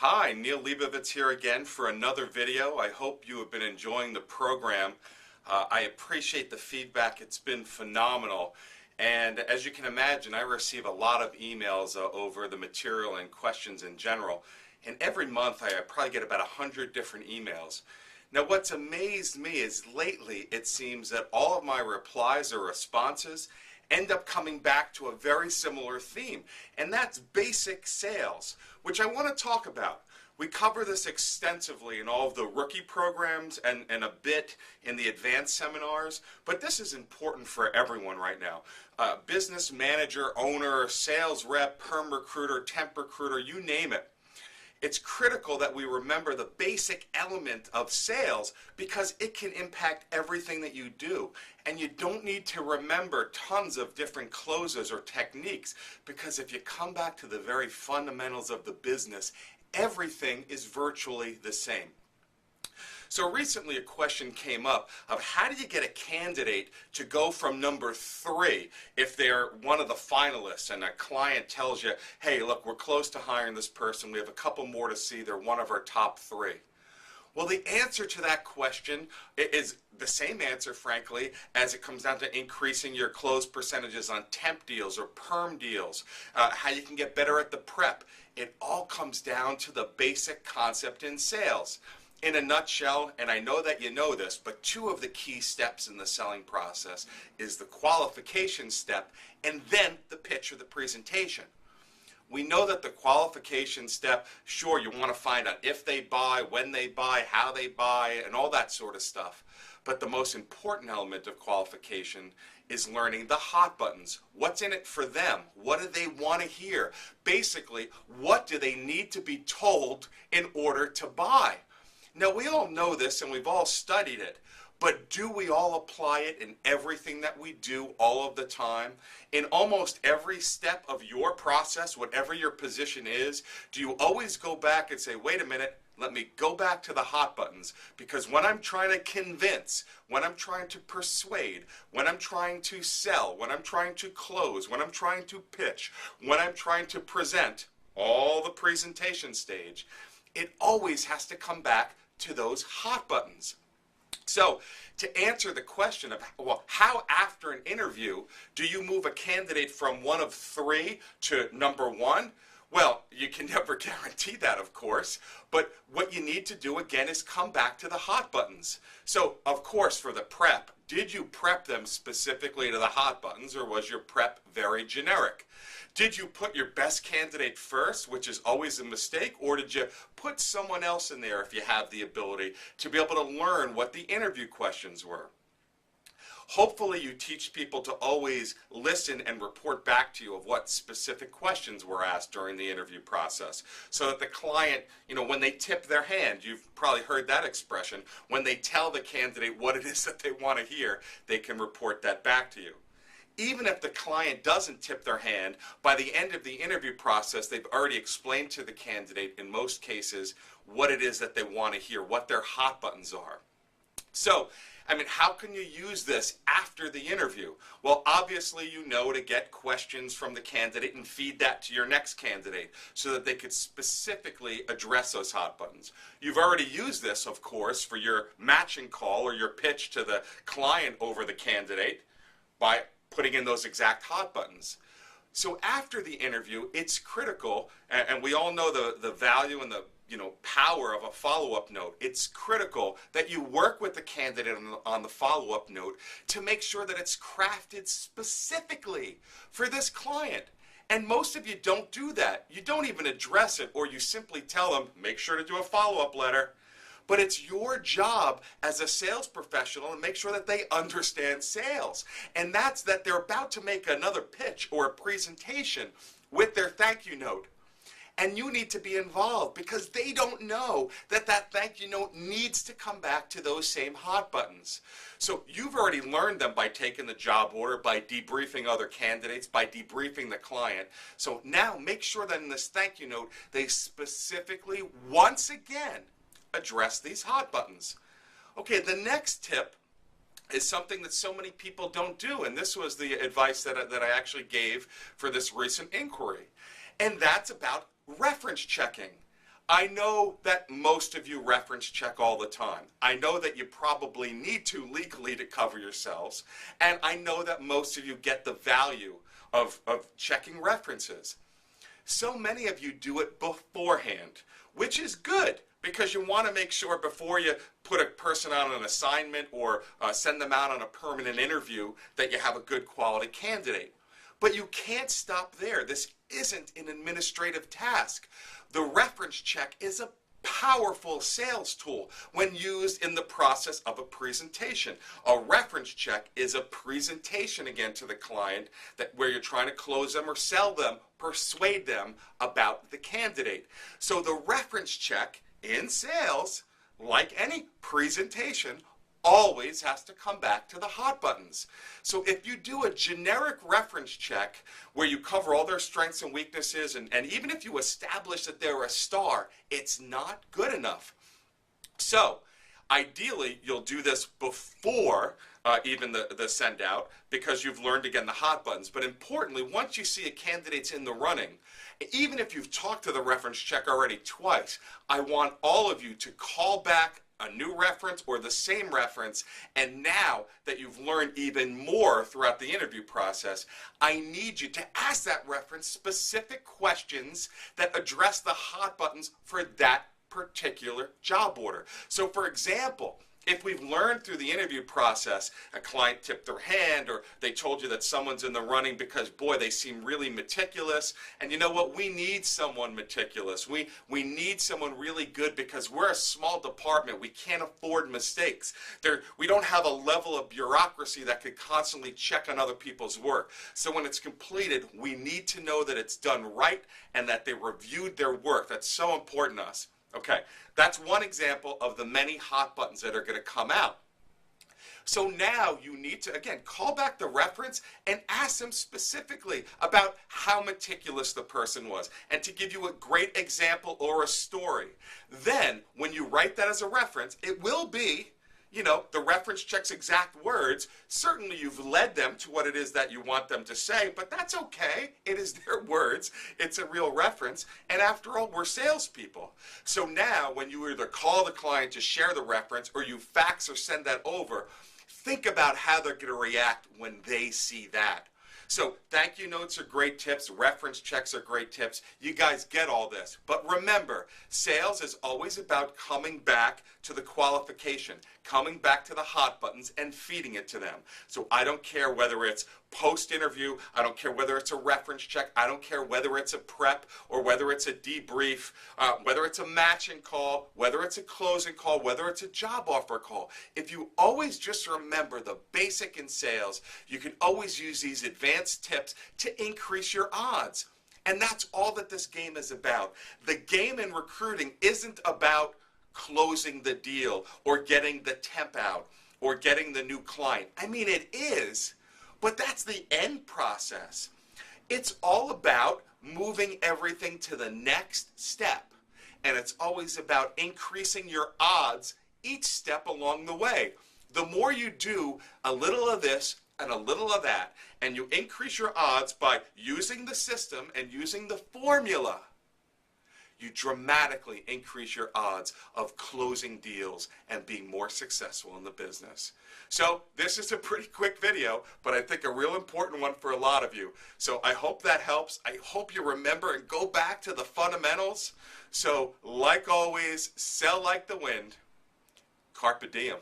Hi, Neil Leibovitz here again for another video. I hope you have been enjoying the program. I appreciate the feedback. It's been phenomenal. And as you can imagine, I receive a lot of emails over the material and questions in general. And every month I probably get about 100 different emails. Now what's amazed me is lately it seems that all of my replies or responses end up coming back to a very similar theme, and that's basic sales, which I want to talk about. We cover this extensively in all of the rookie programs and a bit in the advanced seminars, but this is important for everyone right now. Business manager, owner, sales rep, perm recruiter, temp recruiter, you name it. It's critical that we remember the basic element of sales because it can impact everything that you do. And you don't need to remember tons of different closes or techniques because if you come back to the very fundamentals of the business, everything is virtually the same. So recently a question came up of how do you get a candidate to go from number 3 if they're one of the finalists and a client tells you, hey, look, we're close to hiring this person, we have a couple more to see, they're one of our top 3. Well, the answer to that question is the same answer, frankly, as it comes down to increasing your close percentages on temp deals or perm deals, how you can get better at the prep. It all comes down to the basic concept in sales. In a nutshell, and I know that you know this, but 2 of the key steps in the selling process is the qualification step and then the pitch or the presentation. We know that the qualification step, sure, you want to find out if they buy, when they buy, how they buy, and all that sort of stuff. But the most important element of qualification is learning the hot buttons. What's in it for them? What do they want to hear? Basically, what do they need to be told in order to buy? Now, we all know this and we've all studied it, but do we all apply it in everything that we do all of the time? In almost every step of your process, whatever your position is, do you always go back and say, wait a minute, let me go back to the hot buttons, because when I'm trying to convince, when I'm trying to persuade, when I'm trying to sell, when I'm trying to close, when I'm trying to pitch, when I'm trying to present, all the presentation stage, it always has to come back to those hot buttons. So to answer the question of, well, how after an interview do you move a candidate from one of 3 to number 1? Well, you can never guarantee that, of course, but what you need to do again is come back to the hot buttons. So, of course, for the prep, did you prep them specifically to the hot buttons, or was your prep very generic? Did you put your best candidate first, which is always a mistake, or did you put someone else in there if you have the ability to be able to learn what the interview questions were? Hopefully you teach people to always listen and report back to you of what specific questions were asked during the interview process, so that the client, when they tip their hand, you've probably heard that expression, when they tell the candidate what it is that they want to hear, they can report that back to you. Even if the client doesn't tip their hand, by the end of the interview process, they've already explained to the candidate, in most cases, what it is that they want to hear, what their hot buttons are. So, how can you use this after the interview? Well, obviously you know to get questions from the candidate and feed that to your next candidate so that they could specifically address those hot buttons. You've already used this, of course, for your matching call or your pitch to the client over the candidate by putting in those exact hot buttons. So after the interview, it's critical, and we all know the value and the power of a follow-up note. It's critical that you work with the candidate on the follow-up note to make sure that it's crafted specifically for this client. And most of you don't do that. You don't even address it, or you simply tell them, make sure to do a follow-up letter. But it's your job as a sales professional to make sure that they understand sales. And that's that they're about to make another pitch or a presentation with their thank you note. And you need to be involved because they don't know that that thank you note needs to come back to those same hot buttons. So you've already learned them by taking the job order, by debriefing other candidates, by debriefing the client. So now make sure that in this thank you note, they specifically, once again, address these hot buttons. Okay, the next tip is something that so many people don't do, and this was the advice that I actually gave for this recent inquiry, and that's about reference checking. I know that most of you reference check all the time. I know that you probably need to legally to cover yourselves, and I know that most of you get the value of checking references. So many of you do it beforehand, which is good because you want to make sure before you put a person on an assignment or send them out on a permanent interview that you have a good quality candidate. But you can't stop there. This isn't an administrative task. The reference check is a powerful sales tool when used in the process of a presentation. A reference check is a presentation again to the client where you're trying to close them or sell them, persuade them about the candidate. So the reference check in sales, like any presentation, always has to come back to the hot buttons. So if you do a generic reference check where you cover all their strengths and weaknesses, and even if you establish that they're a star, it's not good enough. So ideally, you'll do this before even the send out because you've learned, again, the hot buttons. But importantly, once you see a candidate's in the running, even if you've talked to the reference check already twice, I want all of you to call back a new reference or the same reference, and now that you've learned even more throughout the interview process, I need you to ask that reference specific questions that address the hot buttons for that particular job order. So for example, if we've learned through the interview process, a client tipped their hand or they told you that someone's in the running because, boy, they seem really meticulous. And you know what? We need someone meticulous. We need someone really good because we're a small department. We can't afford mistakes. We don't have a level of bureaucracy that could constantly check on other people's work. So when it's completed, we need to know that it's done right and that they reviewed their work. That's so important to us. Okay, that's one example of the many hot buttons that are going to come out. So now you need to, again, call back the reference and ask them specifically about how meticulous the person was and to give you a great example or a story. Then, when you write that as a reference, it will be, you know, the reference check's exact words. Certainly you've led them to what it is that you want them to say, but that's okay. It is their words. It's a real reference. And after all, we're salespeople. So now when you either call the client to share the reference or you fax or send that over, think about how they're going to react when they see that. So thank you notes are great tips. Reference checks are great tips. You guys get all this. But remember, sales is always about coming back to the qualification, coming back to the hot buttons and feeding it to them. So I don't care whether it's post-interview, I don't care whether it's a reference check, I don't care whether it's a prep or whether it's a debrief, whether it's a matching call, whether it's a closing call, whether it's a job offer call. If you always just remember the basic in sales, you can always use these advanced tips to increase your odds. And that's all that this game is about. The game in recruiting isn't about closing the deal or getting the temp out or getting the new client. I mean, it is, but that's the end process. It's all about moving everything to the next step. And it's always about increasing your odds each step along the way. The more you do a little of this and a little of that, and you increase your odds by using the system and using the formula, you dramatically increase your odds of closing deals and being more successful in the business. So this is a pretty quick video, but I think a real important one for a lot of you. So I hope that helps. I hope you remember and go back to the fundamentals. So like always, sell like the wind. Carpe diem.